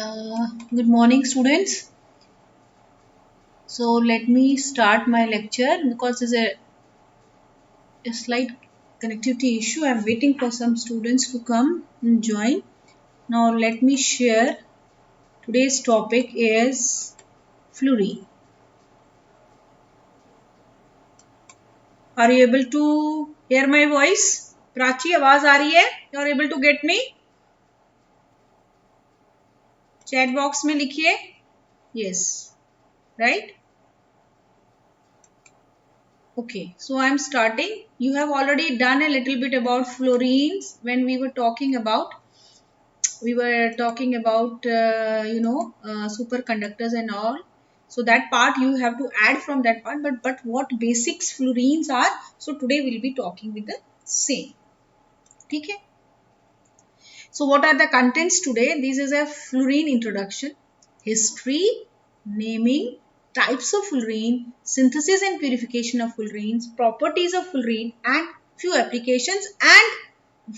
Good morning, students. So let me start my lecture because there's a slight connectivity issue. I'm waiting for some students to come and join. Now let me share. Today's topic is fluorine. Are you able to hear my voice? Prachi आवाज आ रही है? You are able to get me? Chat box में लिखिए. Yes. Right? Okay, so I'm starting. You have already done a little bit about fluorines when we were talking about superconductors and all. So that part you have to add from that part. But what basics fluorines are? So today we'll be talking with the same. Okay. So what are the contents today? This is a fluorine introduction, history, naming, types of fluorine, synthesis and purification of fluorines, properties of fluorine and few applications, and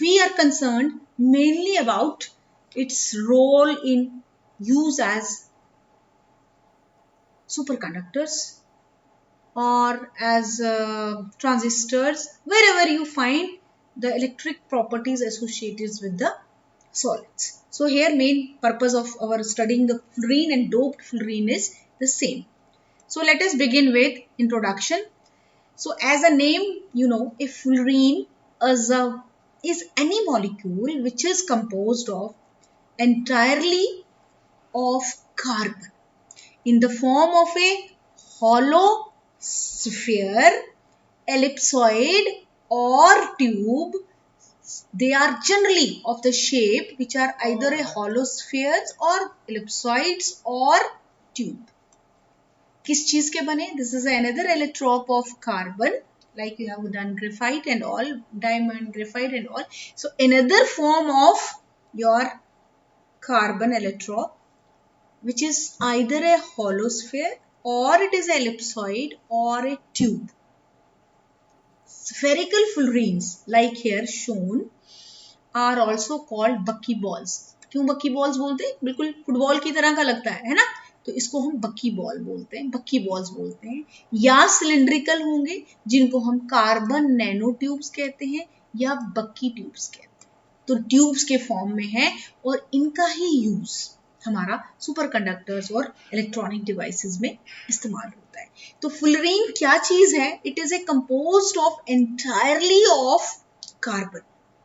we are concerned mainly about its role in use as superconductors or as transistors, wherever you find the electric properties associated with the solids. So here main purpose of our studying the fluorine and doped fluorine is the same. So let us begin with introduction. So as a name, a fluorine is any molecule which is composed of entirely of carbon in the form of a hollow sphere, ellipsoid or tube. They are generally of the shape which are either a hollow spheres or ellipsoids or tube. किस चीज के बने? This is another allotrope of carbon, like you have done graphite and all, diamond, graphite and all. So another form of your carbon allotrope, which is either a hollow sphere or it is an ellipsoid or a tube. Spherical fluorines, like here shown, are also called buckyballs. क्यों buckyballs बोलते हैं? बिल्कुल football की तरह का लगता है ना? तो इसको हम buckyball बोलते हैं, buckyballs बोलते हैं. या सिलिंड्रिकल होंगे जिनको हम कार्बन नैनो ट्यूब्स कहते हैं या बक्की ट्यूब्स कहते हैं. तो ट्यूब्स के फॉर्म में है और इनका ही यूज हमारा सुपर कंडक्टर्स और इलेक्ट्रॉनिक डिवाइसेस में इस्तेमाल होता है. तो फुलरीन क्या चीज है? It is a composed of entirely of carbon.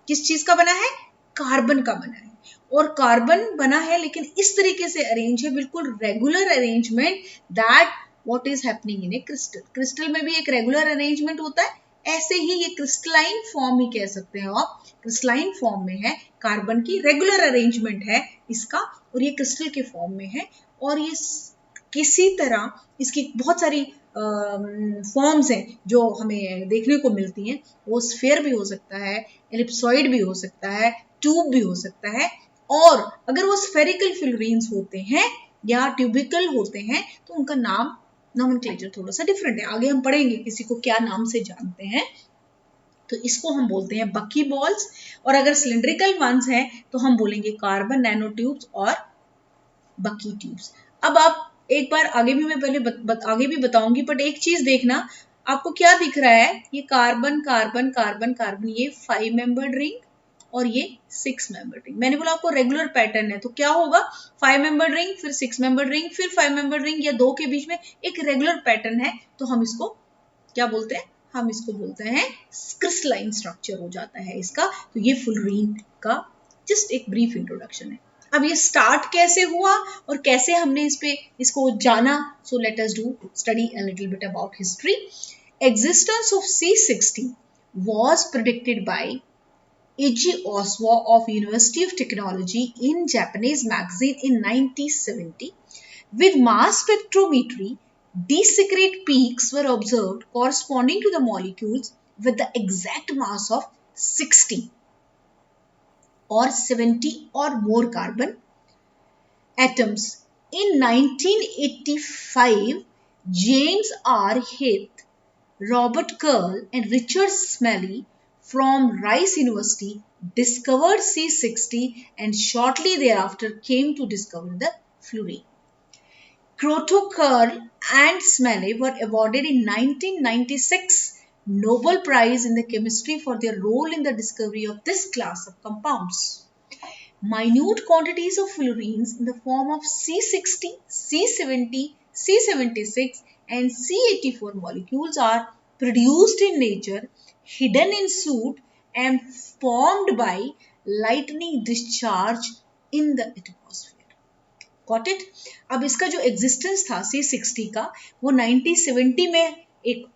किस चीज का बना है? कार्बन का बना है. और कार्बन बना है लेकिन इस तरीके से अरेंज है, बिल्कुल regular arrangement, that what is happening in A crystal. Crystal में भी एक रेगुलर अरेंजमेंट होता है, ऐसे ही ये क्रिस्टलाइन फॉर्म ही कह सकते हैं आप. क्रिस्टलाइन फॉर्म में है, कार्बन की रेगुलर अरेंजमेंट है इसका और ये क्रिस्टल के फॉर्म में है. और ये किसी तरह इसकी बहुत सारी फॉर्म्स हैं जो हमें देखने को मिलती हैं. वो स्फेयर भी हो सकता है, एलिप्सॉइड भी हो सकता है, ट्यूब भी हो सकता है. और अगर वो स्फेरिकल फ्लोरीन्स होते हैं या ट्यूबिकल होते हैं तो उनका नाम नोमेनक्लेचर थोड़ा सा डिफरेंट है. आगे हम पढ़ेंगे किसी को क्या नाम से जानते हैं. तो इसको हम बोलते हैं बकी बॉल्स. और अगर सिलिंड्रिकल वंस हैं तो हम बोलेंगे कार्बन नैनो ट्यूब्स और बकी ट्यूब्स. अब आप एक बार आगे भी मैं पहले आगे भी बताऊंगी, बट एक चीज देखना, आपको क्या दिख रहा है? ये कार्बन कार्बन कार्बन कार्बन, ये 5 मेंबर्ड रिंग और ये 6 मेंबर्ड रिंग. मैंने बोला आपको रेगुलर पैटर्न है तो क्या होगा? 5 मेंबर्ड रिंग, फिर 6 मेंबर्ड रिंग, फिर 5 मेंबर्ड रिंग, या दो के बीच में एक रेगुलर पैटर्न है. तो हम इसको क्या बोलते हैं? हम इसको बोलते हैं क्रिस्टलाइन स्ट्रक्चर हो जाता है इसका. तो ये फुलरीन का जस्ट एक ब्रीफ इंट्रोडक्शन है. अब ये स्टार्ट कैसे हुआ और कैसे हमने इसको जाना? So let us do study a little bit about history. Existence of C60 was predicted by Eiji Oswa of University of Technology in Japanese magazine in 1970. With mass spectrometry, discrete peaks were observed corresponding to the molecules with the exact mass of 60 or 70 or more carbon atoms. In 1985, James R. Heath, Robert Curl and Richard Smalley from Rice University discovered C60 and shortly thereafter came to discover the fluorine. Krotochwil and Smalley were awarded in 1996 Nobel Prize in the Chemistry for their role in the discovery of this class of compounds. Minute quantities of fluorines in the form of C60, C70, C76 and C84 molecules are produced in nature, hidden in soot and formed by lightning discharge in the atmosphere. Got it? अब इसका जो existence था C60 का वो 1970 में एक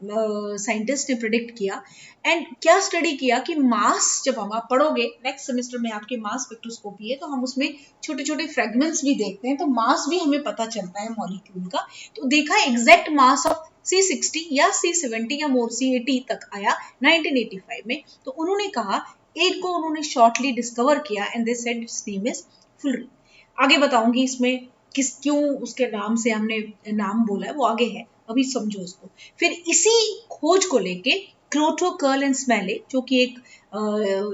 scientist ने predict किया एंड क्या स्टडी किया कि मास, जब हम आप पढ़ोगे नेक्स्ट सेमेस्टर में आपके मास स्पेक्ट्रोस्कोपी है तो हम उसमें छोटे छोटे फ्रेगमेंट्स भी देखते हैं, तो मास भी हमें पता चलता है मॉलिक्यूल का। तो देखा एग्जैक्ट मास ऑफ C60 या C70 या मोर C80 तक आया 1985 में। तो उन्होंने कहा, एक को उन्होंने शॉर्टली डिस्कवर किया and they said it's name is fullerene. आगे बताऊंगी इसमें क्यों उसके नाम से हमने नाम बोला है, वो आगे है, अभी समझो उसको। फिर इसी खोज को लेके क्रोटोकर्ल एंड स्मेले, जो कि एक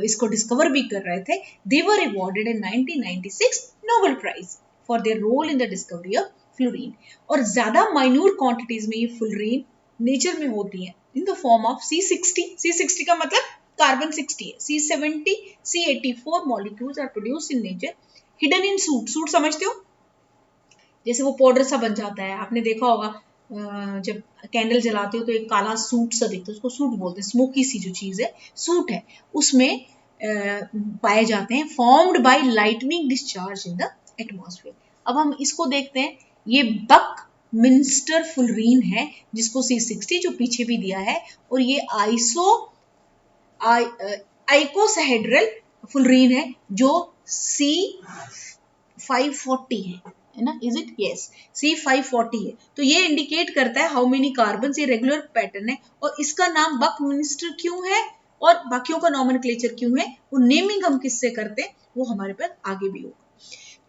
इसको डिस्कवर भी कर रहे थे, they were awarded in 1996 Nobel prize for their role in the discovery of fullerene. और ज्यादा माइन्यूट क्वांटिटीज में ये फ्लोरीन नेचर में होती है in the form of C60 का मतलब कार्बन 60 है, C70, C84 molecules are produced in nature, hidden in soot. Soot समझते हो, जैसे वो पाउडर सा बन जाता है, आपने देखा होगा जब कैंडल जलाते हो तो एक काला सूट सा दिखता है, उसको सूट बोलते हैं, स्मोकी सी जो चीज है सूट है, उसमें पाए जाते हैं, formed by lightning discharge in the atmosphere. अब हम इसको देखते हैं, ये बकमिंस्टर फुलरीन है जिसको C60 जो पीछे भी दिया है, और ये आइकोसाहेड्रल फुलरीन है जो C540 है ना, इज इट? यस, C540 है। तो ये इंडिकेट करता है हाउ मेनी कार्बन, ये रेगुलर पैटर्न है। और इसका नाम बकमिंस्टर क्यों है और बाकियों का नॉमेनक्लेचर क्यों है, वो नेमिंग हम किससे करते हैं वो हमारे पास आगे भी होगा।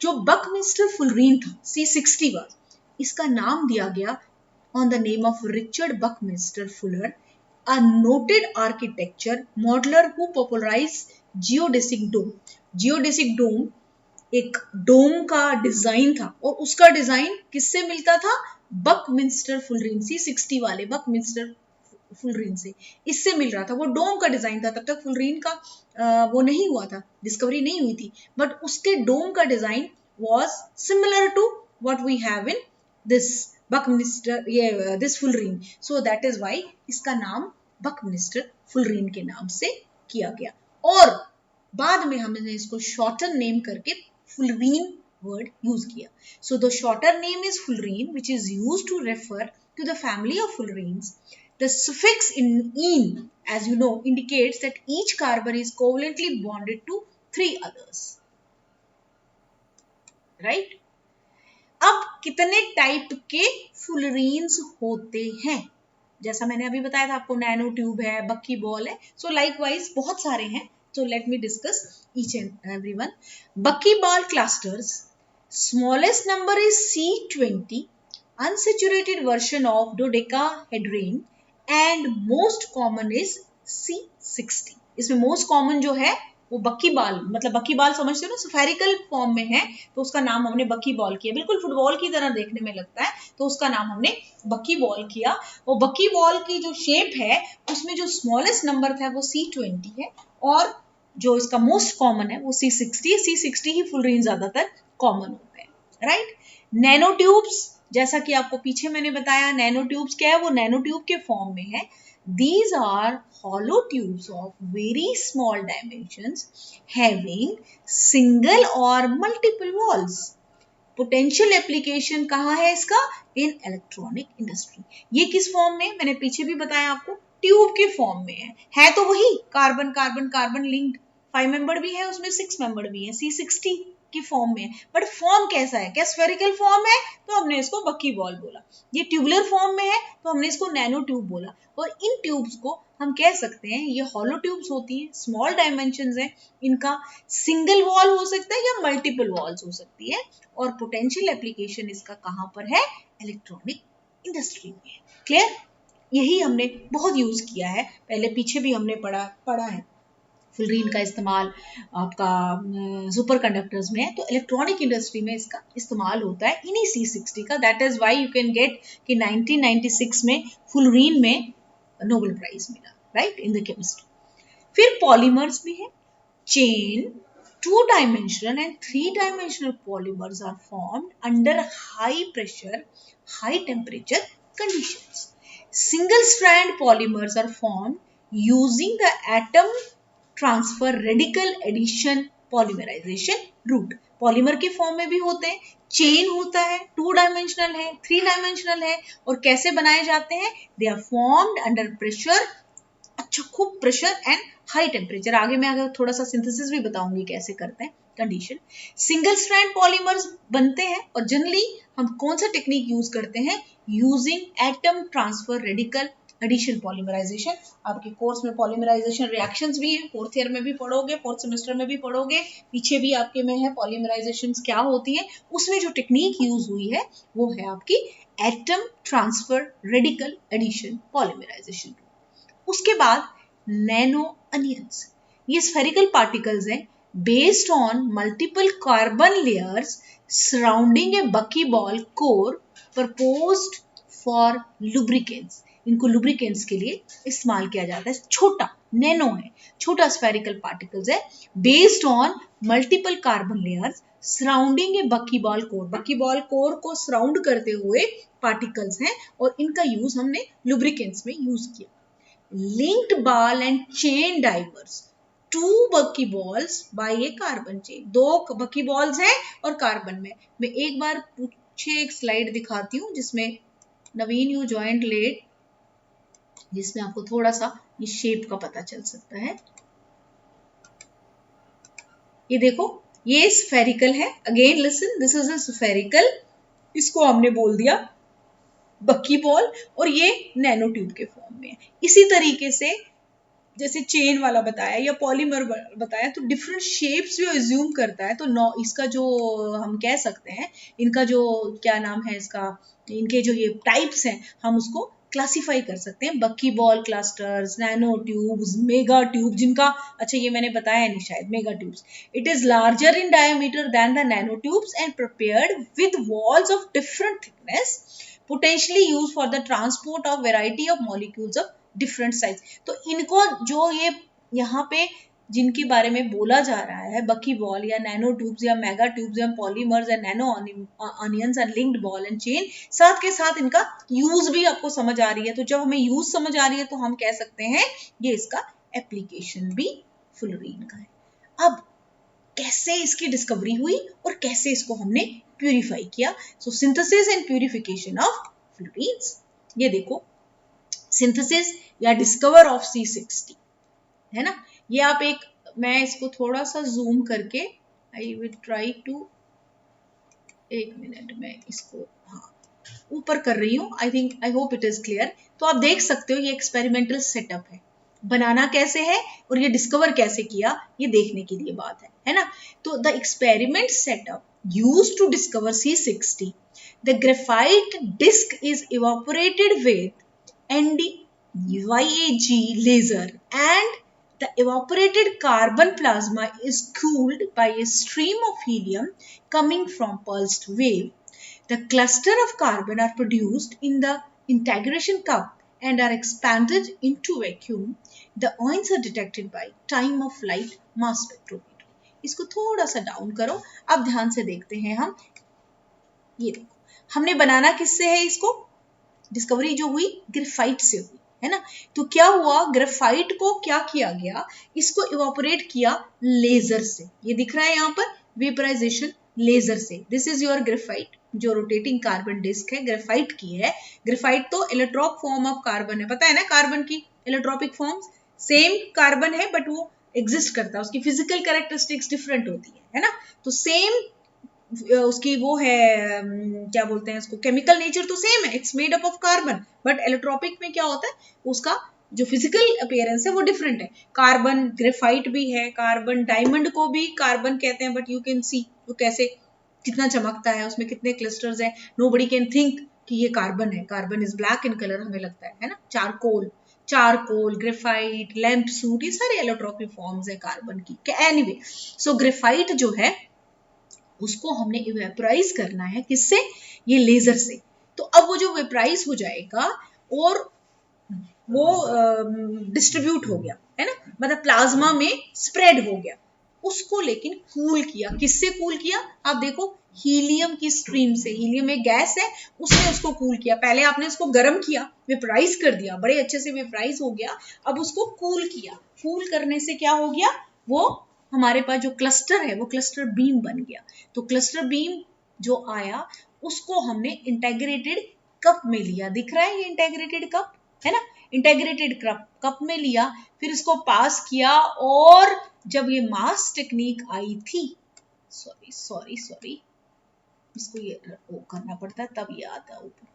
जो बकमिंस्टर फुलरीन था C60 वाला, इसका नाम दिया गया on the name of Richard Buckminster Fuller, a noted architecture modeler who popularized geodesic dome. Geodesic dome एक डोम का डिजाइन था, और उसका डिजाइन किससे मिलता था? बकमिंस्टर फुलरीन, C60 वाले बकमिंस्टर फुलरीन से, इससे मिल रहा था। वो डोम का डिजाइन था, तब तक फुलरीन का वो नहीं हुआ था, डिस्कवरी नहीं हुई थी, बट उसके डोम का design was similar to what we have in this Buckminster, this fullerene. So that is why इसका नाम बकमिंस्टर फुलरीन के नाम से किया गया, और बाद में हमने इसको शॉर्टर नेम करके fullerene word use किया. So the shorter name is fullerene, which is used to refer to the family of fullerenes. The suffix in "ene", as you know, indicates that each carbon is covalently bonded to 3 others. Right? अब कितने type के फुलरीन्स होते हैं? जैसा मैंने अभी बताया था आपको, नैनो ट्यूब है, बक्की बॉल है, सो लाइकवाइज बहुत सारे हैं। So let me discuss each and every one. Buckyball clusters, smallest number is C20, unsaturated version of dodecahedron, and most common is C60. इसमें most common जो है वो बक्की बाल, मतलब बक्की बाल समझते हो ना, स्फेरिकल फॉर्म में है, तो उसका नाम हमने बक्की बॉल किया, बिल्कुल फुटबॉल की तरह देखने में लगता है, तो उसका नाम हमने बक्की बॉल किया। वो बक्की बॉल की जो शेप है उसमें जो स्मॉलेस्ट नंबर था वो C20 है, और जो इसका मोस्ट कॉमन है वो C60 ही फुलरीन ज्यादातर कॉमन होते हैं। राइट? नैनो ट्यूब्स, जैसा कि आपको पीछे मैंने बताया, नैनो ट्यूब्स क्या है, वो नैनो ट्यूब के फॉर्म में है। These are hollow tubes of very small dimensions having single or multiple walls. Potential application कहाँ है इसका? इन इलेक्ट्रॉनिक इंडस्ट्री। ये किस फॉर्म में? मैंने पीछे भी बताया आपको, ट्यूब के फॉर्म में है तो वही carbon carbon carbon linked, 5 member भी है उसमें, 6 मेंबर भी है, C60 की फॉर्म में है, बट फॉर्म कैसा है? क्या स्फेरिकल फॉर्म है तो हमने इसको बक्की बॉल बोला। ये ट्यूबुलर फॉर्म में है तो हमने इसको नैनो ट्यूब बोला। और इन ट्यूब्स को हम कह सकते हैं ये हॉलो ट्यूब्स होती हैं, स्मॉल डायमेंशंस है, इनका सिंगल वॉल हो सकता है या मल्टीपल वॉल्स हो सकती है, और पोटेंशियल एप्लीकेशन इसका कहाँ पर है? इलेक्ट्रॉनिक इंडस्ट्री में। क्लियर? यही हमने बहुत यूज किया है, पहले पीछे भी हमने पढ़ा है। फुलरीन का इस्तेमाल आपका सुपर कंडक्टर्स में है, तो इलेक्ट्रॉनिक इंडस्ट्री में इसका इस्तेमाल होता है इन्हीं C60 का। That is why you can get कि 1996 में फुलरीन में नोबेल प्राइज मिला, राइट, इन द केमिस्ट्री। फिर पॉलीमर्स भी है। Chain, 2-dimensional and 3-dimensional polymers are formed under high pressure, high temperature conditions. Single strand polymers are formed using the atom transfer radical addition polymerization route. Polymer के form में भी होते हैं, chain होता है, 2-dimensional है, 3-dimensional है, और कैसे बनाए जाते हैं? They are formed under pressure, अच्छा खूब प्रेशर एंड हाई टेम्परेचर। आगे मैं अगर थोड़ा सा सिंथेसिस भी बताऊंगी कैसे करते हैं कंडीशन। सिंगल स्ट्रैंड पॉलीमर्स बनते हैं और जनरली हम कौन सा टेक्निक यूज करते हैं? Using atom transfer radical addition polymerization. आपके कोर्स में पॉलीमराइजेशन रिएक्शंस भी है, फोर्थ ईयर में भी पढ़ोगे, फोर्थ सेमेस्टर में भी पढ़ोगे, पीछे भी आपके में है पॉलीमराइजेशन क्या होती है। उसमें जो टेक्निक यूज हुई है वो है आपकी atom transfer radical addition polymerisation. उसके बाद नैनो अनियंस, ये स्फेरिकल पार्टिकल्स हैं based on multiple carbon layers surrounding a buckyball core proposed for lubricants. इनको लुब्रिकेंट्स के लिए इस्तेमाल किया जाता है। छोटा नैनो है, छोटा स्फेरिकल पार्टिकल्स है based on multiple carbon layers surrounding a buckyball core. Buckyball core को सराउंड करते हुए पार्टिकल्स हैं और इनका यूज हमने लुब्रिकेंट्स में यूज किया। linked ball and chain divers, 2 buckyballs by a carbon chain। 2 buckyballs हैं और कार्बन में। मैं एक बार पूछे एक स्लाइड दिखाती हूँ जिसमें नवीन यू जॉइंट लेट, जिसमें आपको थोड़ा सा ये शेप का पता चल सकता है। ये देखो, ये स्फेरिकल है। Again listen, this is a spherical, इसको हमने बोल दिया बक्की बॉल, और ये नैनो ट्यूब के फॉर्म में है। इसी तरीके से जैसे चेन वाला बताया या पॉलीमर बताया, तो डिफरेंट शेप्स भी एज्यूम करता है। तो इसका जो हम कह सकते हैं, इनका जो क्या नाम है इसका, इनके जो ये टाइप्स हैं, हम उसको क्लासिफाई कर सकते हैं। Buckyball clusters, nanotubes, megatube, जिनका अच्छा ये मैंने बताया नहीं शायद, megatubes. It is larger in diameter than the nanotubes and prepared with walls of different thickness, potentially used for the transport of variety of molecules of different size। तो इनको जो ये यहाँ पे जिनके बारे में बोला जा रहा है, बकी बॉल या नैनो ट्यूब्स या मेगा ट्यूब्स या पॉलीमर्स या nano onions and linked ball and chain, साथ के साथ इनका यूज भी आपको समझ आ रही है। तो जब हमें यूज समझ आ रही है तो हम कह सकते हैं ये इसका एप्लीकेशन भी फुलरीन का है। अब कैसे इसकी डिस्कवरी हुई और कैसे इसको हमने प्यूरिफाई किया? So synthesis and purification of fullerenes. ये देखो, सिंथेसिस या डिस्कवर ऑफ C60 है ना। ये आप एक, मैं इसको थोड़ा सा जूम करके, आई विल ट्राई टू, एक मिनट में इसको ऊपर कर रही हूँ। I think, I hope it is clear. तो आप देख सकते हो ये एक्सपेरिमेंटल सेटअप है। बनाना कैसे है और ये डिस्कवर कैसे किया, ये देखने के लिए बात है ना। तो the experiment setup used to discover C60, the graphite disc is evaporated with NdYAG laser and the evaporated carbon plasma is cooled by a stream of helium coming from pulsed wave. The cluster of carbon are produced in the integration cup and are expanded into vacuum. The ions are detected by time of flight mass spectrometry. इसको थोड़ा सा down करो, अब ध्यान से देखते हैं हम। ये देखो, हमने बनाना किससे है इसको? डिस्कवरी जो हुई ग्रेफाइट से हुई है ना। तो क्या हुआ, ग्रेफाइट को क्या किया गया, इसको इवापोरेट किया लेजर से। ये दिख रहा है यहाँ पर, वेपराइजेशन लेजर से। दिस इज योर ग्रेफाइट, जो रोटेटिंग कार्बन डिस्क है, ग्रेफाइट की है। ग्रेफाइट तो इलेक्ट्रॉप फॉर्म ऑफ कार्बन है, पता है ना, कार्बन की इलेक्ट्रॉपिक फॉर्म्स सेम कार्बन है बट वो एग्जिस्ट करता है, उसकी फिजिकल कैरेक्टरिस्टिक्स डिफरेंट होती है ना। तो सेम उसकी वो है, क्या बोलते हैं उसको, केमिकल नेचर तो सेम है, it's made up of carbon, but इलेक्ट्रॉपिक में क्या होता है, उसका जो फिजिकल अपीयरेंस है वो डिफरेंट है। कार्बन ग्रेफाइट भी है, कार्बन डायमंड को भी कार्बन कहते हैं, बट यू कैन सी वो कैसे कितना चमकता है, उसमें कितने क्लस्टर्स हैं। नोबडी कैन थिंक कि ये कार्बन है। Carbon is black in colour, हमें लगता है ना, charcoal, charcoal, graphite, lamp suit, ये सारे एलोट्रोपिक फॉर्म्स है कार्बन की। एनीवे, सो ग्रेफाइट जो है उसको हमने इवेपोराइज करना है, किससे? ये लेजर से। तो अब वो जो वेपराइज हो जाएगा और वो डिस्ट्रीब्यूट हो गया है ना, मतलब प्लाज्मा में स्प्रेड हो गया, उसको लेकिन कूल किया। किससे कूल किया? आप देखो, हीलियम की स्ट्रीम से। हीलियम एक गैस है, उसने उसको कूल किया। पहले आपने उसको गर्म किया, वेपराइज कर दिया, बड़े अच्छे से वेपराइज हो गया। अब उसको कूल किया। कूल करने से क्या हो गया? वो हमारे पास जो क्लस्टर है वो क्लस्टर बीम बन गया। तो क्लस्टर बीम जो आया उसको हमने इंटेग्रेटेड कप में लिया। दिख रहा है ये इंटेग्रेटेड कप, है ना? इंटेग्रेटेड कप में लिया, फिर इसको पास किया, और जब ये मास टेक्निक आई थी, सॉरी सॉरी सॉरी, इसको ये वो करना पड़ता है तब ये आता है ऊपर।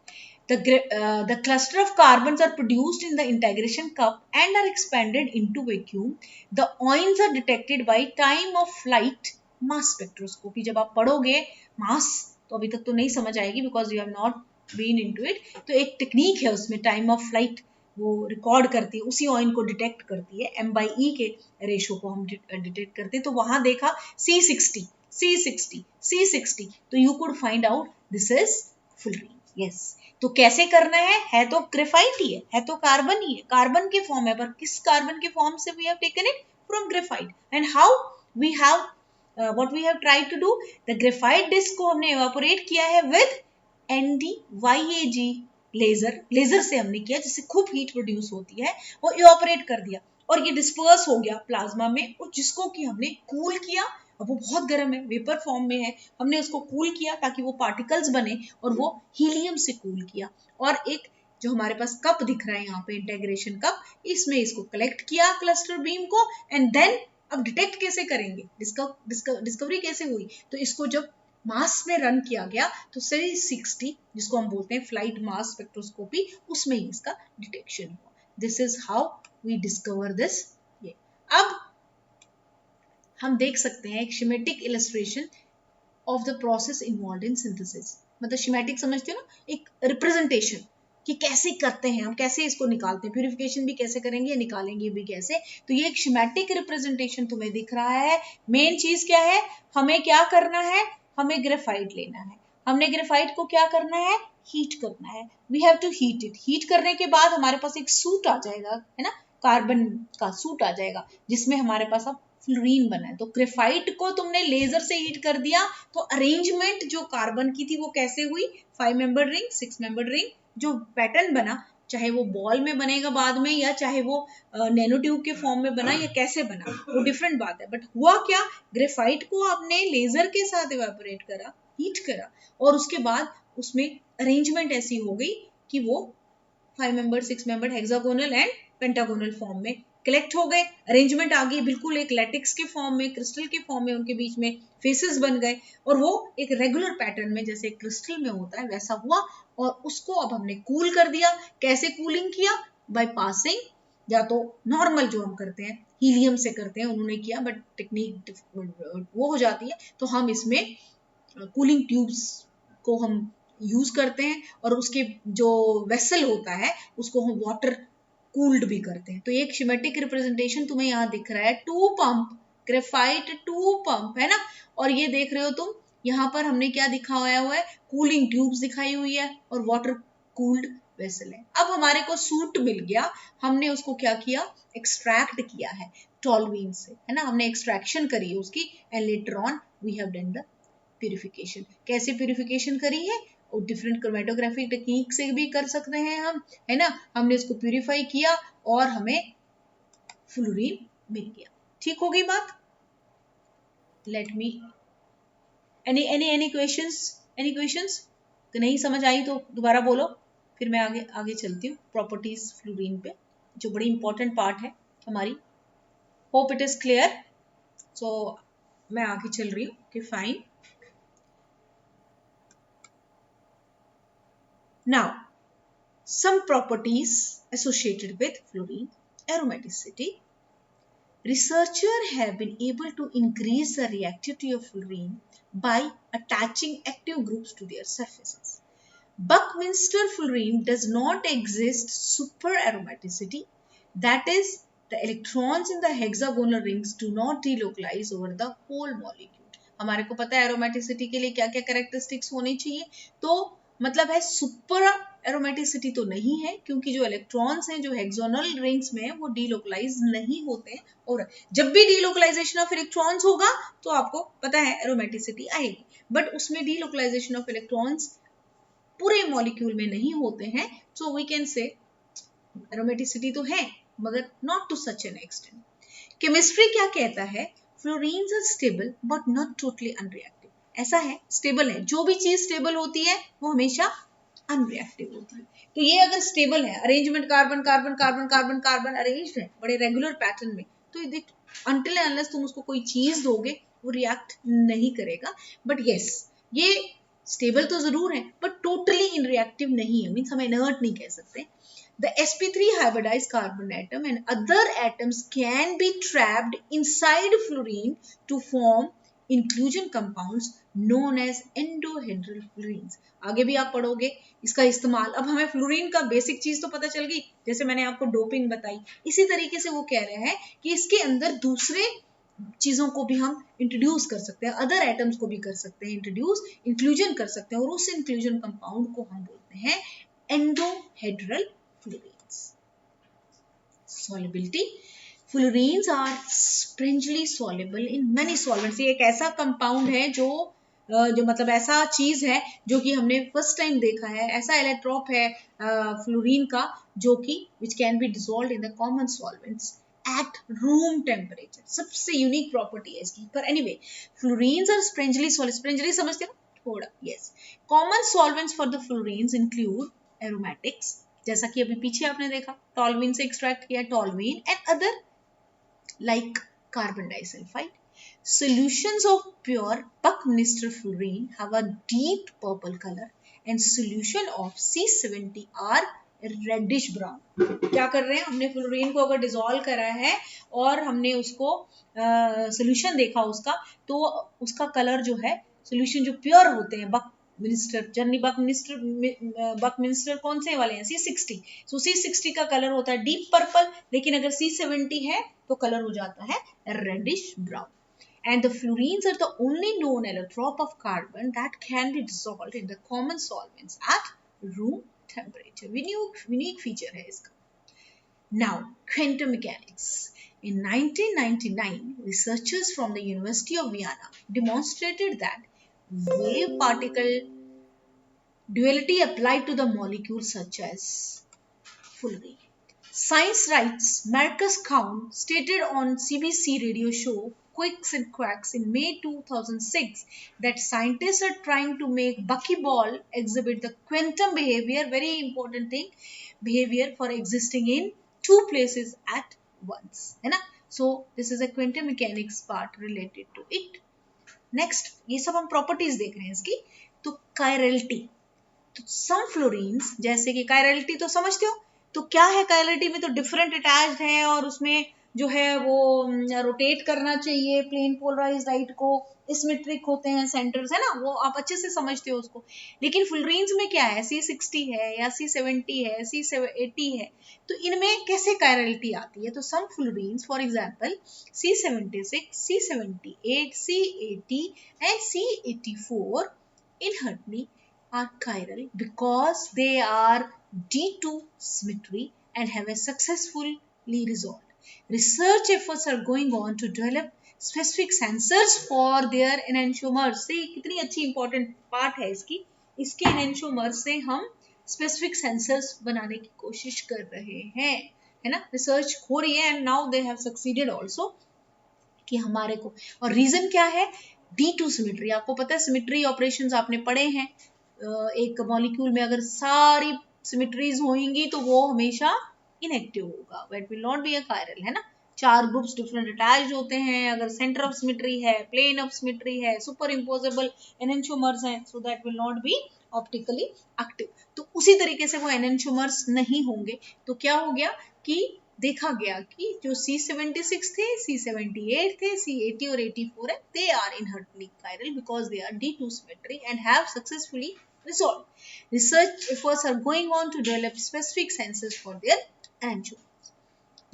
The cluster of carbons are produced in the integration cup and are expanded into vacuum. The ions are detected by time of flight mass spectroscopy. जब आप पढ़ोगे मास तो अभी तक तो नहीं समझ आएगी, because you have not been into it. तो एक टेक्निक है उसमें, टाइम ऑफ फ्लाइट वो रिकॉर्ड करती है, उसी ऑइन को डिटेक्ट करती है, M/E के रेशो को हम डिटेक्ट करते हैं। तो वहां देखा C60 C60 C60, तो you could find out this is fullerene. Yes, तो कैसे करना है तो ग्रेफाइट ही है तो कार्बन ही है, कार्बन के फॉर्म है, पर किस कार्बन के फॉर्म से we have taken it? From graphite. And how we have what we have tried to do, the graphite disc को हमने इवेपोरेट किया है विद NdYAG लेजर। लेजर से हमने किया, जिससे खूब हीट प्रोड्यूस होती है, वो इवेपोरेट कर दिया और ये डिस्पर्स हो गया प्लाज्मा में, और जिसको कि हमने कूल किया। अब वो बहुत गर्म है, वेपर फॉर्म में है, हमने उसको कूल किया ताकि वो पार्टिकल्स बने, और वो हीलियम से कूल किया। और एक जो हमारे पास कप दिख रहा है यहाँ पे, इंटेग्रेशन कप, इसमें इसको कलेक्ट किया क्लस्टर बीम को, एंड देन अब डिटेक्ट कैसे करेंगे, डिस्कवरी कैसे हुई? तो इसको जब मास में रन किया गया तो C60, जिसको हम बोलते हैं फ्लाइट मास स्पेक्ट्रोस्कोपी, उसमें ही इसका डिटेक्शन हुआ। This is how we discover this. ये अब हम देख सकते हैं एक schematic illustration of the process involve in synthesis. मतलब शिमेटिक समझते हो ना, एक रिप्रेजेंटेशन कि कैसे करते हैं हम, कैसे इसको निकालते हैं, प्यूरिफिकेशन भी कैसे करेंगे, निकालेंगे भी कैसे। तो ये एक शिमेटिक रिप्रेजेंटेशन तुम्हें दिख रहा है। मेन चीज क्या है, हमें क्या करना है, हमें ग्रेफाइट लेना है। हमने ग्रेफाइट को क्या करना है, हीट करना है। We have to heat it. Heat करने के बाद हमारे पास एक सूट आ जाएगा, है ना, कार्बन का सूट आ जाएगा, जिसमें हमारे पास अब फ्लोरीन बना है। तो ग्रेफाइट को तुमने लेजर से हीट कर दिया, तो अरेंजमेंट जो कार्बन की थी वो कैसे हुई, 5 मेंबर रिंग, 6 मेंबर रिंग, जो पैटर्न बना, चाहे वो बॉल में बनेगा बाद में, या चाहे वो नैनो ट्यूब के फॉर्म में बना, या कैसे बना, वो डिफरेंट बात है। बट हुआ क्या, ग्रेफाइट को आपने लेजर के साथ इवेपोरेट करा, हीट करा, और उसके बाद उसमें अरेंजमेंट ऐसी हो गई कि वो 5 member, 6 member, hexagonal and pentagonal form में कलेक्ट हो गए। अरेंजमेंट आ गई बिल्कुल एक लैटिक्स के फॉर्म में, क्रिस्टल के फॉर्म में, उनके बीच में फेसेस बन गए, और वो एक रेगुलर पैटर्न में जैसे क्रिस्टल में होता है वैसा हुआ। और उसको अब हमने कूल कर दिया। कैसे कूलिंग किया? बाय पासिंग, या तो नॉर्मल जो हम करते हैं हीलियम से करते हैं, उन्होंने किया, बट टेक्निक वो हो जाती है। तो हम इसमें कूलिंग ट्यूब्स को हम यूज करते हैं, और उसके जो वेसल होता है उसको हम वाटर कूल्ड भी करते हैं। तो एक शिमेटिक रिप्रेजेंटेशन तुम्हें यहाँ दिख रहा है, 2 पंप, ग्रेफाइट 2 पंप, है ना। और ये देख रहे हो तुम, यहाँ पर हमने क्या दिखाया हुआ है, कूलिंग ट्यूब्स दिखाई हुई है, और वाटर कूल्ड वेसल है। अब हमारे को सूट मिल गया, हमने उसको क्या किया, एक्सट्रैक्ट किया है टॉलवीन से, है ना, हमने एक्सट्रैक्शन करी है उसकी, and later on we have done the purification. कैसे प्यूरिफिकेशन करी है, और डिफरेंट क्रोमेटोग्राफी टेक्निक से भी कर सकते हैं हम, है ना। हमने इसको प्यूरिफाई किया और हमें फ्लोरीन मिल गया। ठीक हो गई बात? Let me, any questions, any questions? नहीं समझ आई तो दोबारा बोलो, फिर मैं आगे आगे चलती हूँ प्रॉपर्टीज फ्लोरीन पे, जो बड़ी इंपॉर्टेंट पार्ट है हमारी। Hope it is clear. So मैं आगे चल रही हूँ कि fine. Now, some properties associated with fluorine: aromaticity. Researchers have been able to increase the reactivity of fluorine by attaching active groups to their surfaces. Buckminster fluorine does not exist super aromaticity. That is, the electrons in the hexagonal rings do not delocalize over the whole molecule. हमारे को पता है aromaticity के लिए क्या क्या characteristics होनी चाहिए, तो मतलब है सुपर एरोमेटिसिटी तो नहीं है, क्योंकि जो इलेक्ट्रॉन्स हैं जो हेक्सागोनल रिंग्स में वो डीलोकलाइज नहीं होते हैं, और जब भी डीलोकलाइजेशन ऑफ इलेक्ट्रॉन्स होगा तो आपको पता है एरोमेटिसिटी आएगी, बट उसमें डीलोकलाइजेशन ऑफ इलेक्ट्रॉन्स पूरे मॉलिक्यूल में नहीं होते हैं, so we can say aromaticity तो है मगर not to such an extent. Chemistry क्या कहता है, fullerenes are stable but not totally unreactive. ऐसा है, स्टेबल है, जो भी चीज स्टेबल होती है वो हमेशा अनरिएक्टिव होती है. तो ये अगर स्टेबल है, arrangement carbon carbon carbon carbon carbon arranged है बड़े रेगुलर पैटर्न में, तो अनटिल अनलेस तुम उसको कोई चीज दोगे वो रिएक्ट नहीं करेगा. बट यस, ये स्टेबल तो जरूर है बट टोटली इनरिएक्टिव नहीं है, मीन्स हम इनर्ट नहीं कह सकते. The sp3 hybridized carbon atom and other atoms can be trapped inside fluorine to form inclusion compounds known as endohedral fluorines. आगे भी आप पढ़ोगे इसका इस्तेमाल. अब हमें फ्लोरीन का बेसिक चीज तो पता चल गई, जैसे मैंने आपको डोपिंग बताई, इसी तरीके से वो कह रहे हैं कि इसके अंदर दूसरे चीजों को भी हम इंट्रोड्यूस कर सकते हैं, अदर एटम्स को भी कर सकते हैं इंट्रोड्यूस, इंक्लूजन कर सकते हैं, और उस इंक्लूजन कंपाउंड को हम बोलते हैं एंडोहेड्रल fluorines. Solubility. Fluorines are strangely soluble in many solvents. ये एक ऐसा कंपाउंड है जो मतलब ऐसा चीज है जो कि हमने फर्स्ट टाइम देखा है, ऐसा इलेक्ट्रोप है फ्लोरीन का जो कि which can be dissolved in the common solvents at room temperature. सबसे यूनिक प्रॉपर्टी है इसकी. पर anyway, fluorines are strangely soluble. Strangely समझते हो थोड़ा? Yes. Common solvents for the fluorines include aromatics, जैसा कि अभी पीछे आपने देखा टॉल्वीन से एक्सट्रैक्ट किया, toluene and other like carbon disulphide. Solutions of pure Buckminster fluorine have a deep purple color and solution of C70 are reddish brown. क्या कर रहे हैं, हमने फ्लोरीन को अगर डिसॉल्व करा है और हमने उसको सोल्यूशन देखा उसका, तो उसका कलर जो है, सोल्यूशन जो प्योर होते हैं बकमिंस्टर, जनरली बकमिंस्टर कौन से वाले हैं, C60. सो C60 का कलर होता है डीप पर्पल, लेकिन अगर C70 है तो कलर हो जाता है reddish brown. And the fluorines are the only known allotrope of carbon that can be dissolved in the common solvents at room temperature. Unique feature है इसका. Now, quantum mechanics. In 1999, researchers from the University of Vienna demonstrated that wave particle duality applied to the molecules such as fluorine. Science writes Marcus Cohn stated on CBC radio show Quicks and Quacks in May 2006 that scientists are trying to make buckyball exhibit the quantum behavior, very important thing, behavior for existing in two places at once, है ना. So this is a quantum mechanics part related to it. Next, ये सब हम properties देख रहे हैं इसकी. तो chirality, तो some fluorines, जैसे कि chirality तो समझते हो, तो क्या है कायरलिटी में, तो डिफरेंट अटैच्ड है और उसमें जो है वो रोटेट करना चाहिए प्लेन पोलराइज्ड लाइट को, सिमेट्रिक होते हैं सेंटर्स, है ना, वो आप अच्छे से समझते हो उसको. लेकिन फ्लोरीन्स में क्या है, C60 है या C70 है, C80 है, तो इनमें कैसे कायरलिटी आती है. तो some fullerenes for example C76, C78, C80 and C84 inherently are chiral because they are D2 symmetry and have a successfully resolved. Research efforts are going on to develop specific sensors for their enantiomers. से कितनी अच्छी important part है इसकी. इसके enantiomers से हम specific sensors बनाने की कोशिश कर रहे हैं, है ना. रिसर्च हो रही है and now they have succeeded also कि हमारे को, और रीजन क्या है, D2 सिमेट्री. आपको पता है सिमेट्री ऑपरेशंस आपने पढ़े हैं. एक मॉलिक्यूल में अगर सारी सिमेट्रीज होंगी तो वो हमेशा इनएक्टिव होगा, it will not be a chiral, है ना. चार ग्रुप्स डिफरेंट अटैच्ड होते हैं, अगर सेंटर ऑफ सिमेट्री है, प्लेन ऑफ सिमेट्री है, सुपर इम्पोजेबल एनेंटियोमर्स हैं, so that will not be optically active. तो उसी तरीके से वो एनेंटियोमर्स नहीं होंगे. तो क्या हो गया कि देखा गया कि जो C76 थे, C78 थे, C80 और 84 है, they are inherently chiral because they are D2 symmetry and have successfully resolved. Research efforts are going on to develop specific sensors for their enantiomers.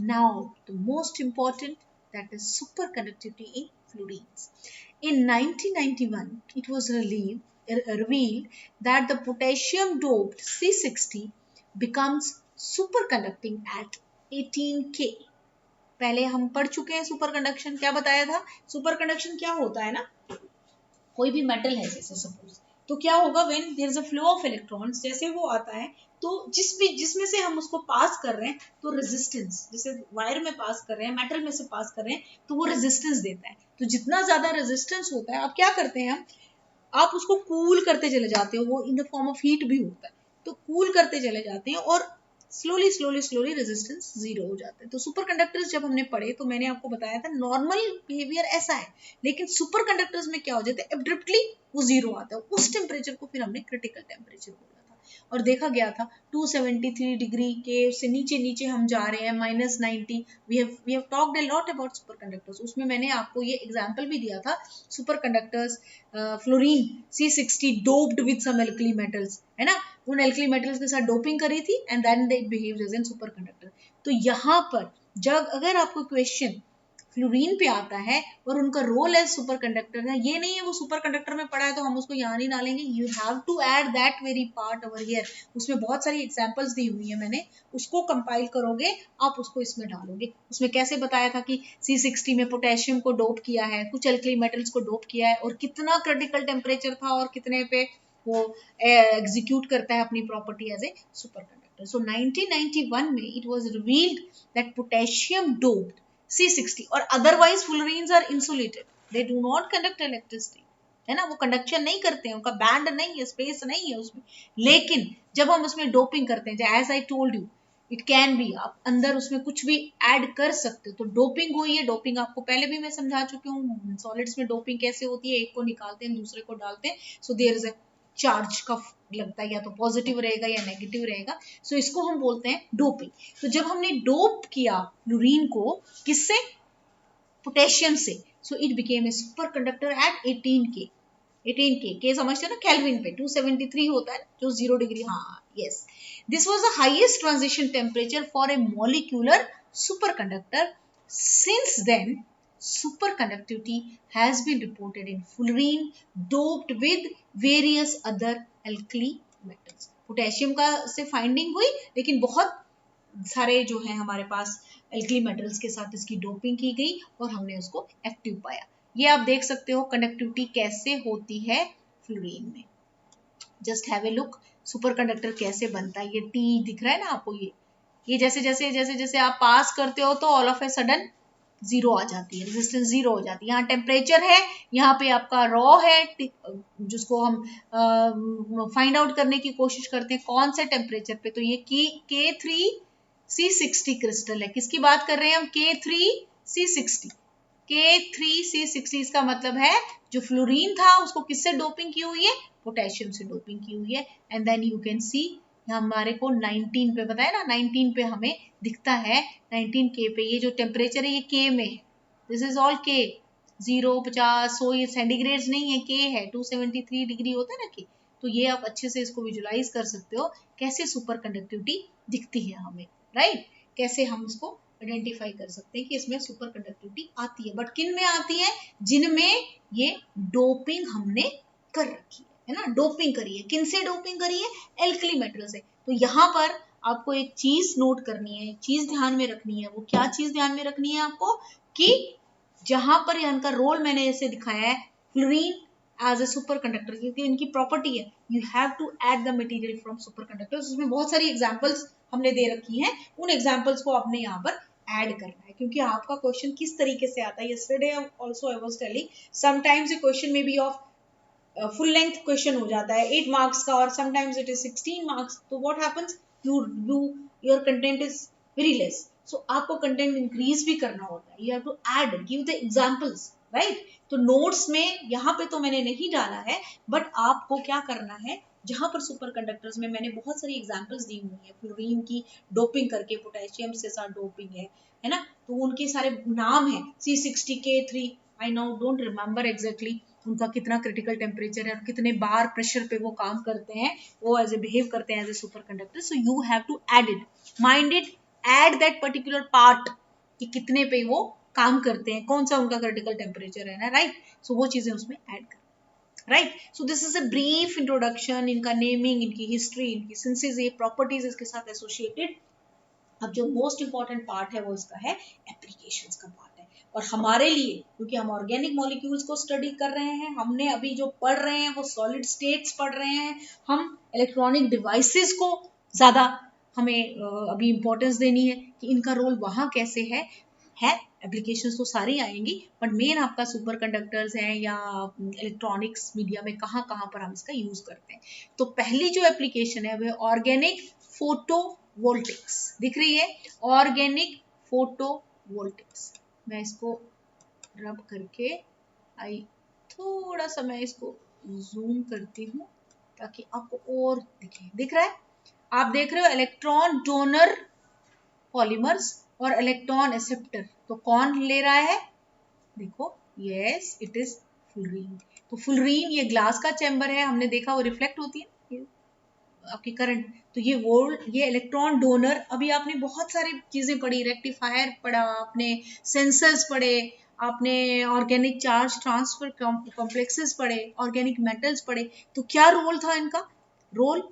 Now, the most important, that is superconductivity in fluorines. In 1991, it was revealed that the potassium doped C60 becomes superconducting at 18K. पहले हम पढ़ चुके हैं super conduction, क्या बताया था? Super conduction क्या होता है ना, कोई भी मेटल है जैसे सपोज, तो क्या होगा when there is a flow of electrons, जैसे वो आता है तो जिसमें से हम उसको पास कर रहे हैं तो रेजिस्टेंस, जैसे वायर में पास कर रहे हैं, मेटल में से पास कर रहे हैं तो वो रेजिस्टेंस देता है। तो जितना ज्यादा रेजिस्टेंस होता है, आप क्या करते हैं, हम आप उसको कूल करते चले जाते हो, वो in the form of heat भी होता है, तो कूल करते चले जाते हैं और slowly slowly slowly resistance zero हो जाता है। तो सुपर कंडक्टर्स जब हमने पढ़े तो मैंने आपको बताया था नॉर्मल बिहेवियर ऐसा है, लेकिन सुपर कंडक्टर्स में क्या हो जाता है, एब्रप्टली वो जीरो आता है। उस टेम्परेचर को फिर हमने क्रिटिकल टेम्परेचर बोला था और देखा गया था 273 डिग्री के से नीचे नीचे हम जा रहे हैं, -90। We have talked a lot about superconductors. उसमें मैंने आपको ये एग्जांपल भी दिया था, superconductors fullerene C60 doped with some alkali metals, है ना, उन एल्कली मेटल्स के साथ डोपिंग करी थी and then they behaved as an superconductor. तो यहाँ पर जब अगर आपको क्वेश्चन फ्लोरीन पे आता है और उनका रोल एज सुपर कंडक्टर है, ये नहीं है वो सुपर कंडक्टर में पढ़ा है तो हम उसको यहाँ नहीं डालेंगे, you have to add that very part over here. उसमें बहुत सारी एग्जांपल्स दी हुई है मैंने, उसको कंपाइल करोगे आप उसको इसमें डालोगे। उसमें कैसे बताया था कि C60 में पोटेशियम को डोप किया है, कुछ एल्कली मेटल्स को डोप किया है और कितना क्रिटिकल टेम्परेचर था और कितने पे वो एग्जीक्यूट करता है अपनी property as a super conductor. So 1991 में it was revealed that potassium doped C60 और otherwise fullerenes are insulated, they do not conduct electricity, है ना, वो कंडक्शन नहीं करते हैं, उनका बैंड नहीं है, स्पेस नहीं है उसमें। लेकिन जब हम उसमें डोपिंग करते हैं, as I told you, it can be, आप अंदर उसमें कुछ भी ऐड कर सकते हो, तो डोपिंग हुई है। डोपिंग आपको पहले भी मैं समझा चुकी हूँ, सॉलिड्स में डोपिंग कैसे होती है, एक को निकालते हैं दूसरे को डालते हैं, so there is a charge का लगता है, या तो पॉजिटिव रहेगा या नेगेटिव रहेगा, सो इसको हम बोलते हैं डोपिंग। तो जब हमने डोप किया फ्लोरीन को, किससे, पोटेशियम से, so it became a super conductor at 18K। 18K, के समझते हैं ना, केल्विन पे 273 होता है जो 0 डिग्री, हाँ yes. This was the highest transition temperature for a molecular superconductor. Since then superconductivity has been reported in fluorine doped with various other alkali metals। Potassium का से फाइंडिंग हुई, लेकिन बहुत सारे जो है हमारे पास एल्कली मेटल्स के साथ इसकी डोपिंग की गई और हमने उसको एक्टिव पाया। ये आप देख सकते हो कंडक्टिविटी कैसे होती है फ्लोरीन में। Just have a look, super conductor कैसे बनता है। ये टी दिख रहा है ना आपको, ये जैसे जैसे जैसे जैसे आप पास करते हो तो all of a sudden zero आ जाती है, रेजिस्टेंस जीरो हो जाती है। यहाँ टेम्परेचर है, यहाँ पे आपका रॉ है, जिसको हम फाइंड आउट करने की कोशिश करते हैं कौन से टेम्परेचर पे, तो ये K3C60 क्रिस्टल है। किसकी बात कर रहे हैं हम, K3C60। K3C60 इसका मतलब है जो फ्लोरीन था उसको किससे डोपिंग की हुई है, पोटेशियम से डोपिंग की हुई है। And then you can see हमारे को 19 पे बताया ना, 19 पे हमें दिखता है, 19K पे ये जो टेम्परेचर है ये K में है, दिस इज ऑल K, 0, 50, 100 ये सेंटीग्रेड नहीं है, K है, 273 डिग्री होता है ना K। तो ये आप अच्छे से इसको विजुलाइज कर सकते हो कैसे सुपर कंडक्टिविटी दिखती है हमें, राइट, कैसे हम इसको आइडेंटिफाई कर सकते हैं कि इसमें सुपर कंडक्टिविटी आती है। बट किन में आती है, जिनमें ये डोपिंग हमने कर रखी है ना, डोपिंग करी है। किन से डोपिंग करी है, एल्कली मेटल से। तो यहाँ पर आपको एक चीज नोट करनी है, एक चीज ध्यान में रखनी है। वो क्या चीज ध्यान में रखनी है आपको, कि जहां पर इनका रोल मैंने ऐसे दिखाया है, fullerene as a super conductor, क्योंकि इनकी प्रॉपर्टी है, you have to add the material from superconductors. उसमें बहुत सारी एग्जांपल्स हमने दे रखी हैं, उन एग्जांपल्स को आपने यहाँ पर ऐड करना है, क्योंकि आपका क्वेश्चन किस तरीके से आता है। Yesterday also I was telling, sometimes ये क्वेश्चन में be of full length question हो जाता है 8 मार्क्स का, और समटाइम्स इट इज 16 मार्क्स। तो what happens, your content is very less, so आपको कंटेंट इंक्रीज भी करना होता है, you have to add, give the examples, right. तो नोट्स में यहाँ पे तो मैंने नहीं डाला है, बट आपको क्या करना है, जहां पर सुपर कंडक्टर्स में मैंने बहुत सारी एग्जांपल्स दी हुई है, फ्लोरीन की डोपिंग करके पोटेशियम से साथ डोपिंग है ना, तो उनके सारे नाम है, C60, K3, I now don't remember exactly उनका कितना क्रिटिकल टेम्परेचर है और कितने बार प्रेशर पे वो काम करते हैं, वो एज ए बिहेव करते हैं as a super conductor. So you have to add it, mind it, at that particular part कि कितने पे वो काम करते हैं, कौन सा उनका क्रिटिकल टेम्परेचर है ना, राइट। सो वो चीजें उसमें ऐड कर, right. So this is a brief introduction, इनका नेमिंग, इनकी हिस्ट्री, इनकी सिंसेस, ये प्रॉपर्टीज इसके साथ एसोसिएटेड। अब जो मोस्ट इंपॉर्टेंट पार्ट है वो इसका है एप्लीकेशंस का पार्ट है। और हमारे लिए, क्योंकि हम ऑर्गेनिक मॉलिक्यूल्स को स्टडी कर रहे हैं, हमने अभी जो पढ़ रहे हैं वो सॉलिड स्टेट्स पढ़ रहे हैं, हम इलेक्ट्रॉनिक डिवाइसेस को ज्यादा हमें अभी इंपॉर्टेंस देनी है कि इनका रोल वहां कैसे है। एप्लीकेशंस तो सारी आएंगी, बट मेन आपका सुपर कंडक्टर्स हैं या इलेक्ट्रॉनिक्स मीडिया में कहाँ कहाँ पर हम इसका यूज करते हैं। तो पहली जो एप्लीकेशन है वह ऑर्गेनिक फोटोवोल्टिक्स, दिख रही है, ऑर्गेनिक फोटोवोल्टिक्स। मैं इसको रब करके आई, थोड़ा सा मैं इसको जूम करती हूँ ताकि आपको और दिखे, दिख रहा है। आप देख रहे हो इलेक्ट्रॉन डोनर पॉलीमर्स और इलेक्ट्रॉन एक्सेप्टर, तो कौन ले रहा है, देखो, यस इट इज फुलरीन। तो फुलरीन ये ग्लास का चैम्बर है, हमने देखा वो रिफ्लेक्ट होती है आपकी करंट, तो ये वोल्ट, ये इलेक्ट्रॉन डोनर। अभी आपने बहुत सारी चीजें पढ़ी, रेक्टिफायर पढ़ा आपने, सेंसर्स पढ़े आपने, ऑर्गेनिक चार्ज ट्रांसफर कॉम्प्लेक्सेस पढ़े, ऑर्गेनिक मेटल्स पढ़े। तो क्या रोल था इनका, रोल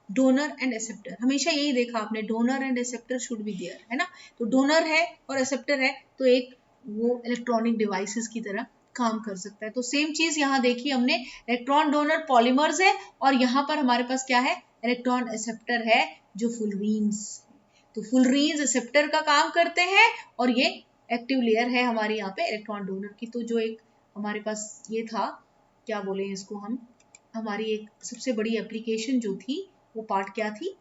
डोनर एंड एक्सेप्टर, हमेशा यही देखा आपने, donor and acceptor should be there, है ना। तो डोनर है और एक्सेप्टर है, तो एक वो इलेक्ट्रॉनिक डिवाइसेस की तरह काम कर सकता है। तो सेम चीज यहाँ देखी हमने, इलेक्ट्रॉन डोनर पॉलीमर्स है और यहाँ पर हमारे पास क्या है, इलेक्ट्रॉन एक्सेप्टर है जो फुलरीन्स। तो फुलरीन्स एक्सेप्टर का काम करते हैं और ये एक्टिव लेयर है हमारे यहाँ पे इलेक्ट्रॉन डोनर की। तो जो एक हमारे पास ये था, क्या बोले इसको हम, हमारी एक सबसे बड़ी एप्लीकेशन जो थी वो पार्ट क्या थी,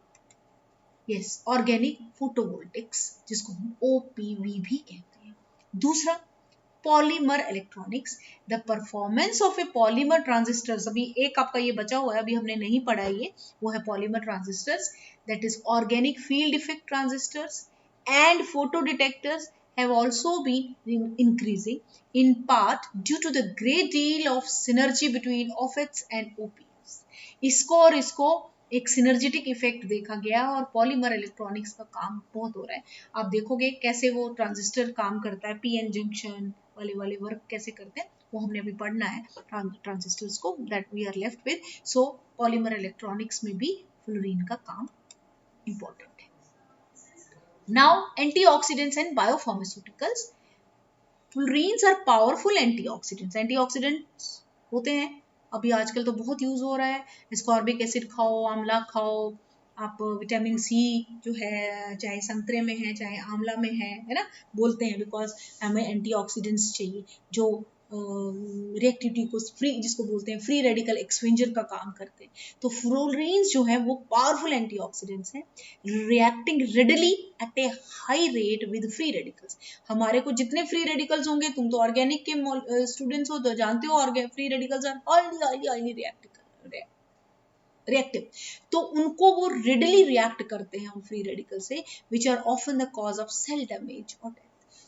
यस, ऑर्गेनिक फोटोवोल्टिक्स, जिसको हम ओपीवी भी कहते हैं। दूसरा, polymer electronics, the performance of A polymer transistors. अभी एक आपका ये बचा हुआ है, अभी हमने नहीं पढ़ा ये, वो है polymer transistors, that is organic field effect transistors and photo detectors have also been increasing in part due to the great deal of synergy between OFETs and OPUs। इसको और इसको एक सिनर्जेटिक इफेक्ट देखा गया और पॉलीमर इलेक्ट्रॉनिक्स का काम बहुत हो रहा है। आप देखोगे कैसे वो ट्रांजिस्टर काम करता है, पीएन जंक्शन वाले वर्क कैसे करते हैं, वो हमने अभी पढ़ना है ट्रांजिस्टर्स को, that we are left with. So polymer electronics में भी फ्लोरीन का काम इंपॉर्टेंट है। Now antioxidants and biopharmaceuticals. Fullerenes are powerful antioxidants, antioxidants होते हैं, अभी आजकल तो बहुत यूज हो रहा है, एस्कॉर्बिक एसिड खाओ, आंवला खाओ आप, विटामिन सी जो है चाहे संतरे में है चाहे आंवला में है ना, बोलते हैं बिकॉज हमें एंटीऑक्सीडेंट्स चाहिए जो रिएक्टिविटी को फ्री, जिसको बोलते हैं फ्री रेडिकल एक्सचेंजर का काम करते हैं। तो फ्लोरीन्स जो है वो पावरफुल एंटीऑक्सीडेंट्स हैं, reacting readily at a high rate with free radicals. हमारे को जितने फ्री रेडिकल्स होंगे, तुम तो ऑर्गेनिक के स्टूडेंट्स हो तो जानते हो, free radicals are highly reactive, तो उनको वो रेडिली रिएक्ट करते हैं उन फ्री रेडिकल से, which are often the cause of cell damage और डेथ।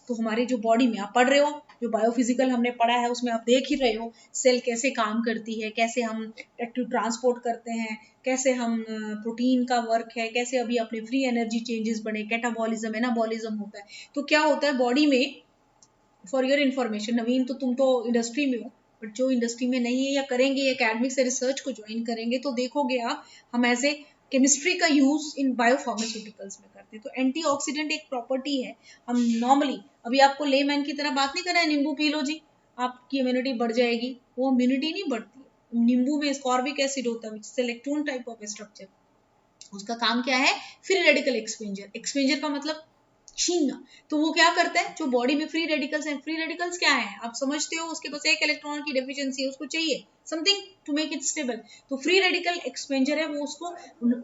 तो हमारे जो बॉडी में आप पढ़ रहे हो, जो बायोफिजिकल हमने पढ़ा है उसमें आप देख ही रहे हो सेल कैसे काम करती है, कैसे हम एक्टिव ट्रांसपोर्ट करते हैं, कैसे हम प्रोटीन का वर्क है, कैसे अभी अपने फ्री एनर्जी चेंजेस बने, कैटाबॉलिज्म एनाबॉलिज्म होता है। तो क्या होता है बॉडी में, फॉर योर इन्फॉर्मेशन, नवीन तो तुम तो इंडस्ट्री में हो, बट जो इंडस्ट्री में नहीं है या करेंगे, एकेडमिक से रिसर्च को ज्वाइन करेंगे तो देखोगे आप, हम ऐसे केमिस्ट्री का यूज इन बायोफार्मास्यूटिकल्स में करते हैं। तो एंटीऑक्सीडेंट एक प्रॉपर्टी है, हम नॉर्मली, अभी आपको लेमैन की तरह बात नहीं कर रहे हैं, नींबू पी लो जी आपकी इम्यूनिटी बढ़ जाएगी, वो इम्यूनिटी नहीं बढ़ती है। नींबू में स्कॉर्बिक एसिड होता है, इलेक्ट्रॉन टाइप ऑफ स्ट्रक्चर, उसका काम क्या है, फ्री रेडिकल एक्सचेंजर। एक्सचेंजर का मतलब छीनना। तो वो क्या करता है, जो बॉडी में फ्री रेडिकल्स हैं, फ्री रेडिकल्स क्या है आप समझते हो, उसके पास एक इलेक्ट्रॉन की डेफिशिएंसी है, उसको चाहिए something to make it stable, तो फ्री रेडिकल एक्सचेंजर है वो उसको,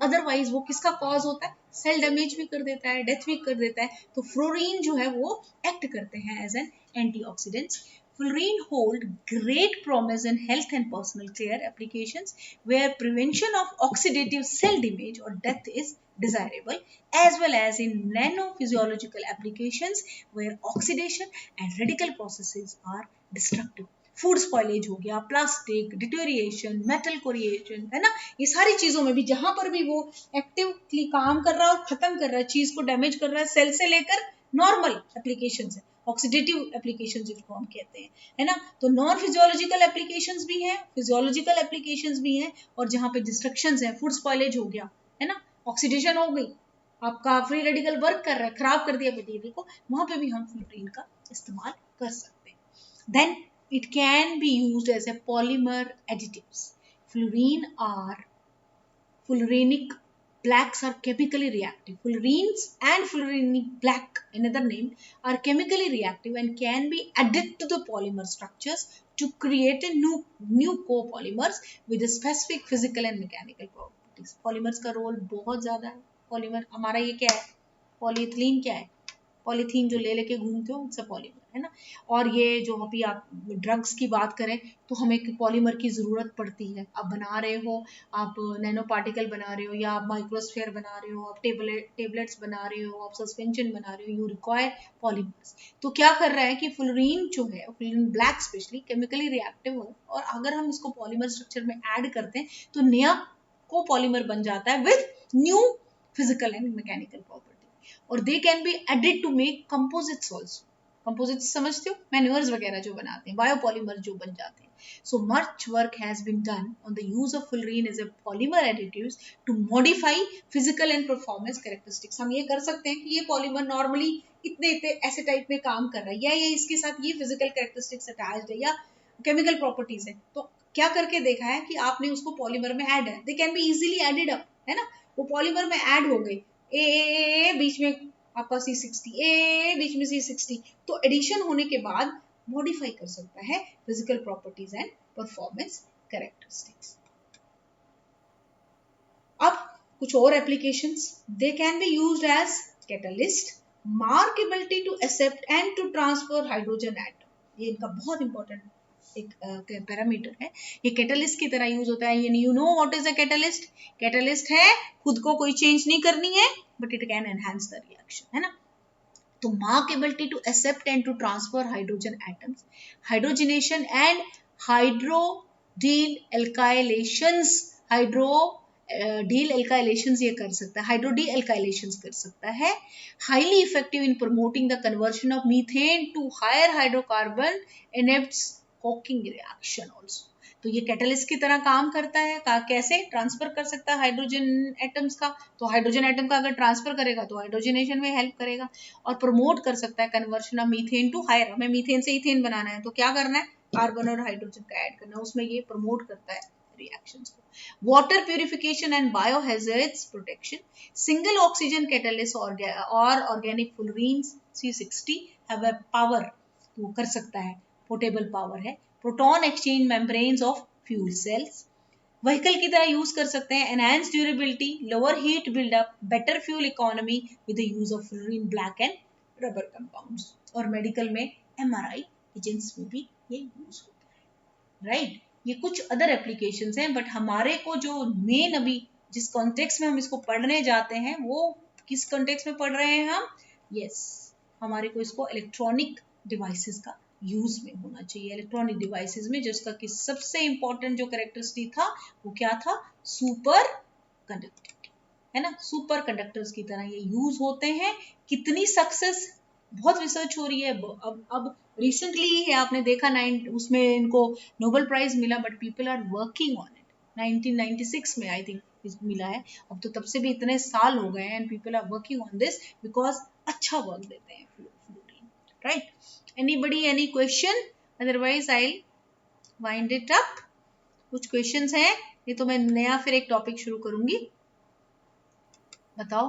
अदरवाइज वो किसका कॉज होता है, सेल डैमेज भी कर देता है, डेथ भी कर देता है। तो फ्लोरीन जो है वो एक्ट करते हैं as an antioxidants. Fluorine hold great promise in health and personal care applications where prevention of oxidative cell damage or death is desirable, as well as in nanophysiological applications where oxidation and radical processes are destructive। Food spoilage हो गया, plastic deterioration, metal कोरिएशन, है ना, ये सारी चीजों में भी जहां पर भी वो एक्टिवली काम कर रहा है और खत्म कर रहा है, चीज को डैमेज कर रहा है, सेल से लेकर नॉर्मल एप्लीकेशन है, ऑक्सीडेटिव एप्लीकेशन जिसको हम कहते हैं, है ना। तो नॉन फिजियोलॉजिकल एप्लीकेशंस भी हैं, फिजियोलॉजिकल एप्लीकेशंस भी हैं, और जहां पे डिस्ट्रक्शंस हैं, फूड स्पॉइलेज हो गया, है ना, ऑक्सीडेशन हो गई, आपका फ्री रेडिकल वर्क कर रहा है, खराब कर दिया मटेरियल को, वहां पे भी हम फ्लोरीन का इस्तेमाल कर सकते हैं। Then it can be used as a polymer additives. Fullerenic blacks are chemically reactive. Fullerenes and fullerenic black, another name, are chemically reactive and can be added to the polymer structures to create a new copolymers with a specific physical and mechanical properties. Polymers का role बहुत ज्यादा है। Polymer हमारा ये क्या है, polythene क्या है, पॉलीथीन जो ले लेके घूमते हो, उससे पॉलीमर, है ना। और ये जो अभी आप ड्रग्स की बात करें तो हमें पॉलीमर की ज़रूरत पड़ती है। आप बना रहे हो, आप नैनो पार्टिकल बना रहे हो, या आप माइक्रोस्फेयर बना रहे हो, आप टेबलेट्स बना रहे हो, आप सस्पेंशन बना रहे हो, यू रिक्वायर पॉलीमर्स। तो क्या कर रहा है कि फ्लोरीन जो है, fluorine black specially chemically reactive है, और अगर हम इसको पॉलीमर स्ट्रक्चर में ऐड करते हैं तो नया को पॉलीमर बन जाता है with new physical and mechanical property, और they can be added to make composites also. Composites समझते हो, मैन्योर्स वगैरह जो बनाते हैं, बायोपॉलीमर जो बन जाते हैं। So much work has been done on the use of fullerene as a polymer additives to modify physical and performance characteristics. हम ये कर सकते हैं कि ये पॉलीमर नॉर्मली इतने ऐसे टाइप में काम कर रहा है, या ये इसके साथ ये फिजिकल कैरेक्टरिस्टिक्स अटैच्ड है, या केमिकल प्रॉपर्टीज है, तो क्या करके देखा है कि आपने उसको पॉलीमर में ऐड है, they can be easily added up, है ना, वो पॉलीमर में ऐड हो गई, ए बीच में आपका C60, ए बीच में C60, तो एडिशन होने के बाद मॉडिफाई कर सकता है physical properties and performance characteristics. अब कुछ और applications, they can be used as catalyst, mark ability to accept and to transfer hydrogen atom, ये इनका बहुत इंपॉर्टेंट एक पैरामीटर है। ये कैटलिस्ट की तरह यूज होता है। You know what is a catalyst? Catalyst है खुद को कोई चेंज नहीं करनी है, but it can enhance the reaction, है ना। तो mark ability to accept and to transfer hydrogen atoms, hydrogenation and hydrodealkylations, hydrodealkylations ये कर सकता है, हाइड्रोडी एल्काइलेशंस कर सकता है। Highly effective in promoting the conversion of methane to higher hydrocarbon inhibits coking reaction also. तो ये catalyst की तरह काम करता है। कैसे ट्रांसफर कर सकता है हाइड्रोजन एटम्स का, तो हाइड्रोजन एटम का अगर ट्रांसफर करेगा तो हाइड्रोजनेशन में हेल्प करेगा, और प्रमोट कर सकता है conversion of methane to higher, हमें मीथेन से इथेन बनाना है तो क्या करना है, कार्बन और हाइड्रोजन का ऐड करना है, उसमें ये प्रमोट करता है रिएक्शंस को। Water purification and biohazards protection, single oxygen catalyst और organic fullerenes C60 have a power, वो कर सकता है, पोर्टेबल पावर है। Proton exchange membranes of fuel cells, vehicle की तरह यूज कर सकते हैं। Enhance durability, lower heat buildup, better fuel economy with the use of fullerene black and rubber compounds, और मेडिकल में MRI एजेंट्स में भी ये यूज होता है, राइट। ये कुछ अदर एप्लीकेशंस हैं, बट हमारे को जो मेन अभी जिस कॉन्टेक्स्ट में हम इसको पढ़ने जाते हैं, वो किस कॉन्टेक्स्ट में पढ़ रहे हैं हम, यस, हमारे को इसको इलेक्ट्रॉनिक डिवाइसेस का यूज में होना चाहिए। इलेक्ट्रॉनिक डिवाइसेस में जिसका कि सबसे इंपॉर्टेंट जो कैरेक्टरिस्टिक था वो क्या था, सुपर कंडक्टिविटी, है ना। सुपर कंडक्टर्स की तरह ये यूज होते हैं। कितनी सक्सेस, बहुत रिसर्च हो रही है, अब रिसेंटली है, आपने देखा उसमें इनको नोबेल प्राइज मिला, but people are working on it. 1996 में आई थिंक मिला है, अब तो तब से भी इतने साल हो गए हैं, and people are working on this because अच्छा वर्क देते हैं fullerene, right. Anybody, any question? Otherwise I'll wind it up. कुछ questions हैं? ये तो मैं नया फिर एक टॉपिक शुरू करूंगी, बताओ।